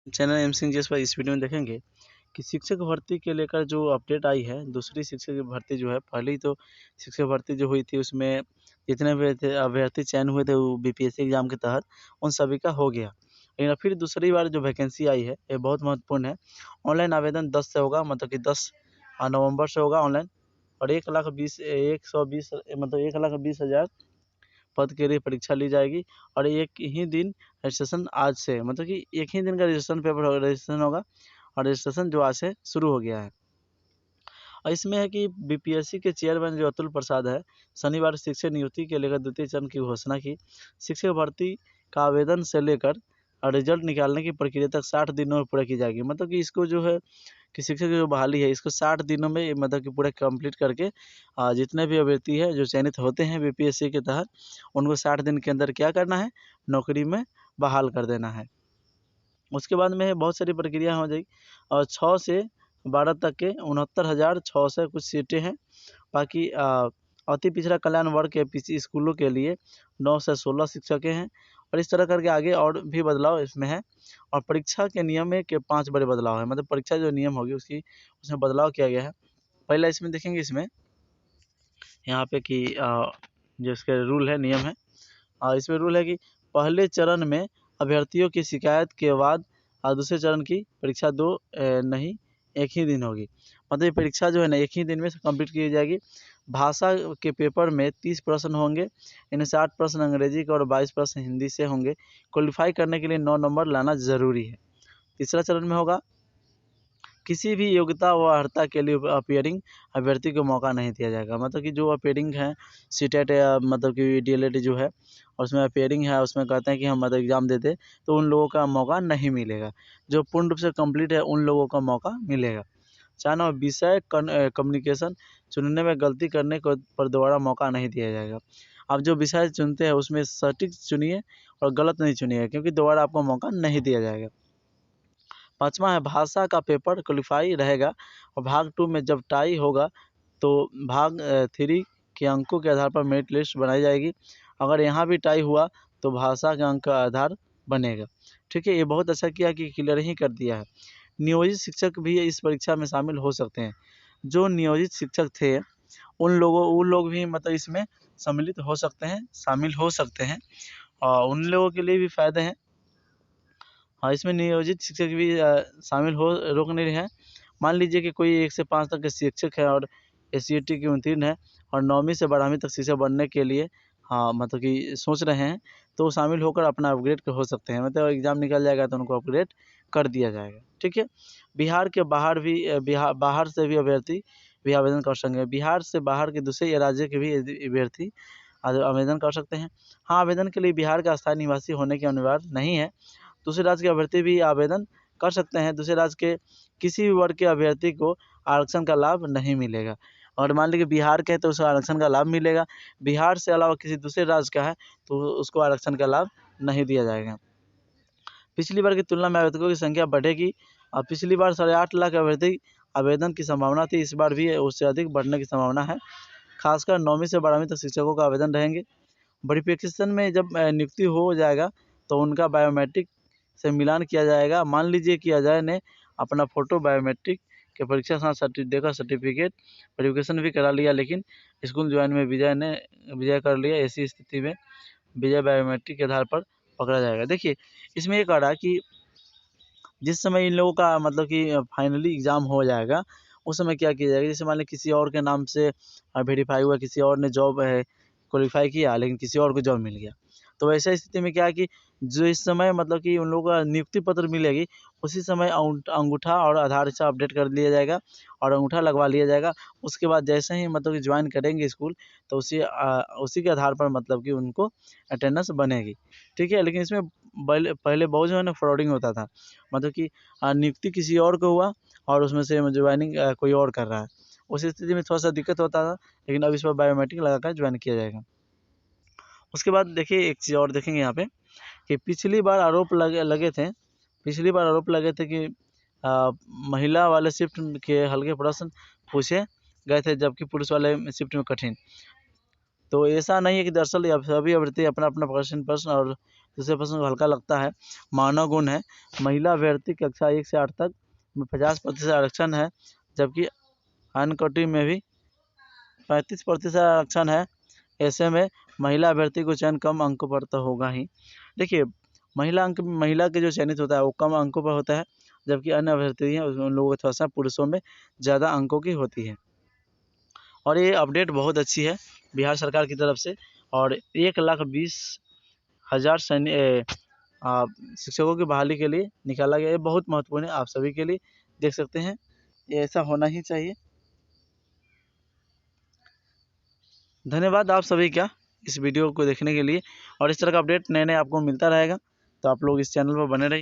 Channel M Singh जिस पर इस वीडियो में देखेंगे कि शिक्षक भर्ती के लेकर जो अपडेट आई है। दूसरी शिक्षक भर्ती जो है, पहली तो शिक्षक भर्ती जो हुई थी उसमें जितने भी थे अभ्यर्थी चयन हुए थे वो बीपीएससी एग्जाम के तहत उन सभी का हो गया। लेकिन अब फिर दूसरी बार जो वैकेंसी आई है ये बहुत महत्वपूर्ण है। ऑनलाइन आवेदन 10 से होगा, मतलब कि 10 नवंबर से होगा ऑनलाइन। और 1,20,120 मतलब 1,20,000 पद के लिए परीक्षा ली जाएगी। और एक ही दिन रजिस्ट्रेशन आज से, मतलब कि एक ही दिन का रजिस्ट्रेशन होगा। और रजिस्ट्रेशन जो आज से शुरू हो गया है। और इसमें है कि बीपीएससी के चेयरमैन जो अतुल प्रसाद है, शनिवार शिक्षक नियुक्ति के लेकर द्वितीय चरण की घोषणा की। शिक्षक भर्ती का आवेदन से लेकर रिजल्ट निकालने की प्रक्रिया तक 60 दिनों में पूरा की जाएगी। मतलब कि इसको जो है कि शिक्षक की जो बहाली है इसको 60 दिनों में मतलब कि पूरा कंप्लीट करके जितने भी अभ्यर्थी है जो चयनित होते हैं बीपीएससी के तहत उनको 60 दिन के अंदर क्या करना है, नौकरी में बहाल कर देना है। उसके बाद में बहुत सारी प्रक्रिया हो जाएगी। और 6 से 12 तक के 69,600 कुछ सीटें हैं। बाकी अति पिछड़ा कल्याण वर्ग के पीसी स्कूलों के लिए 9 से 16 शिक्षकें हैं। और इस तरह करके आगे और भी बदलाव इसमें है। और परीक्षा के नियम में के 5 बड़े बदलाव हैं, मतलब परीक्षा जो नियम होगी उसमें बदलाव किया गया है। पहला इसमें देखेंगे, इसमें यहाँ पे कि जो इसके रूल है, नियम है। इसमें रूल है कि पहले चरण में अभ्यर्थियों की शिकायत के बाद दूसरे चरण की परीक्षा नहीं, एक ही दिन होगी। मतलब ये परीक्षा जो है ना एक ही दिन में कंप्लीट की जाएगी। भाषा के पेपर में 30 प्रश्न होंगे। इनमें 60 प्रश्न अंग्रेजी के और 22 प्रश्न हिंदी से होंगे। क्वालिफाई करने के लिए 9 नंबर लाना ज़रूरी है। तीसरा चरण में होगा किसी भी योग्यता व अर्हता के लिए अपीयरिंग अभ्यर्थी को मौका नहीं दिया जाएगा। मतलब कि जो अपीयरिंग है सीटेट या मतलब कि डीएलएड जो है और उसमें अपीयरिंग है, उसमें कहते हैं कि हम मतलब एग्ज़ाम देते तो उन लोगों का मौका नहीं मिलेगा। जो पूर्ण रूप से कंप्लीट है उन लोगों का मौका मिलेगा। 4 नंबर विषय कम्युनिकेशन चुनने में गलती करने को पर दोबारा मौका नहीं दिया जाएगा। आप जो विषय चुनते हैं उसमें सटीक चुनिए और गलत नहीं चुनिए, क्योंकि दोबारा आपको मौका नहीं दिया जाएगा। 5वां है भाषा का पेपर क्वालिफाई रहेगा। और भाग 2 में जब टाई होगा तो भाग 3 के अंकों के आधार पर मेरिट लिस्ट बनाई जाएगी। अगर यहाँ भी टाई हुआ तो भाषा के अंक का आधार बनेगा। ठीक है, ये बहुत अच्छा किया कि क्लियर ही कर दिया है। नियोजित शिक्षक भी इस परीक्षा में शामिल हो सकते हैं। जो नियोजित शिक्षक थे उन लोग भी मतलब इसमें शामिल हो सकते हैं। और उन लोगों के लिए भी फ़ायदे हैं। हाँ, इसमें नियोजित शिक्षक भी शामिल हो रोक नहीं रहे हैं। मान लीजिए कि कोई 1 से 5 तक के शिक्षक है और एससीईटी की उत्तीर्ण है और 9वीं से 12वीं तक शिक्षक बनने के लिए मतलब कि सोच रहे हैं, तो वो शामिल होकर अपना अपग्रेड हो सकते हैं। मतलब एग्ज़ाम निकल जाएगा तो उनको अपग्रेड कर दिया जाएगा। ठीक है, बिहार के बाहर भी बाहर से भी अभ्यर्थी भी आवेदन कर सकेंगे। बिहार से बाहर के दूसरे राज्य के भी अभ्यर्थी आवेदन कर सकते हैं। हाँ, आवेदन के लिए बिहार का स्थायी निवासी होने की अनिवार्य नहीं है। दूसरे राज्य के अभ्यर्थी भी आवेदन कर सकते हैं। दूसरे राज्य के किसी भी वर्ग के अभ्यर्थी को आरक्षण का लाभ नहीं मिलेगा। और मान लीजिए बिहार के हैं तो उसे आरक्षण का लाभ मिलेगा। बिहार से अलावा किसी दूसरे राज्य का है तो उसको आरक्षण का लाभ नहीं दिया जाएगा। पिछली बार की तुलना में आवेदकों की संख्या बढ़ेगी। पिछली बार 8.5 लाख अभ्यर्थी आवेदन की संभावना थी, इस बार भी उससे अधिक बढ़ने की संभावना है। खासकर 9वीं से 12वीं तक शिक्षकों का आवेदन रहेंगे। वेरिफिकेशन में जब नियुक्ति हो जाएगा तो उनका बायोमेट्रिक से मिलान किया जाएगा। मान लीजिए कि अजय ने अपना फ़ोटो बायोमेट्रिक के परीक्षा साथ देकर सर्टिफिकेट वेरिफिकेशन भी करा लिया, लेकिन स्कूल ज्वाइन में विजय कर लिया। ऐसी स्थिति में विजय बायोमेट्रिक के आधार पर पकड़ा जाएगा। देखिए, इसमें ये कह रहा है कि जिस समय इन लोगों का मतलब कि फाइनली एग्ज़ाम हो जाएगा उस समय क्या किया जाएगा। जैसे मान लें किसी और के नाम से वेरीफाई हुआ, किसी और ने जॉब क्वालिफ़ाई किया लेकिन किसी और को जॉब मिल गया। तो ऐसे स्थिति में क्या है कि जो इस समय मतलब कि उन लोगों का नियुक्ति पत्र मिलेगी उसी समय अंगूठा और आधार से अपडेट कर लिया जाएगा और अंगूठा लगवा लिया जाएगा। उसके बाद जैसे ही मतलब कि ज्वाइन करेंगे स्कूल तो उसी के आधार पर मतलब कि उनको अटेंडेंस बनेगी। ठीक है, लेकिन इसमें पहले बहुत जो है ना फ्रॉडिंग होता था। मतलब कि नियुक्ति किसी और को हुआ और उसमें से ज्वाइनिंग कोई और कर रहा है। उस स्थिति में थोड़ा-सा दिक्कत होता था, लेकिन अब इस पर बायोमेट्रिक लगाकर ज्वाइन किया जाएगा। उसके बाद देखिए एक चीज़ और देखेंगे यहाँ पे कि पिछली बार आरोप लगे थे कि महिला वाले शिफ्ट के हल्के प्रश्न पूछे गए थे, जबकि पुरुष वाले शिफ्ट में कठिन। तो ऐसा नहीं है कि दरअसल अब सभी अभ्यर्थी अपना-अपना प्रश्न और दूसरे प्रश्न को हल्का लगता है। मानव गुण है, महिला अभ्यर्थी कक्षा 1 से 8 तक में 50% आरक्षण है, जबकि अन्य कोटि में भी 35% आरक्षण है। ऐसे में महिला अभ्यर्थी को चयन कम अंकों पर तो होगा ही। देखिए, महिला के जो चयनित होता है वो कम अंकों पर होता है, जबकि अन्य अभ्यर्थी हैं उन लोगों को थोड़ा सा पुरुषों में ज़्यादा अंकों की होती है। और ये अपडेट बहुत अच्छी है बिहार सरकार की तरफ से। और 1,20,000 शिक्षकों की बहाली के लिए निकाला गया। ये बहुत महत्वपूर्ण है आप सभी के लिए, देख सकते हैं ये ऐसा होना ही चाहिए। धन्यवाद आप सभी का इस वीडियो को देखने के लिए। और इस तरह का अपडेट नए आपको मिलता रहेगा, तो आप लोग इस चैनल पर बने रहिए।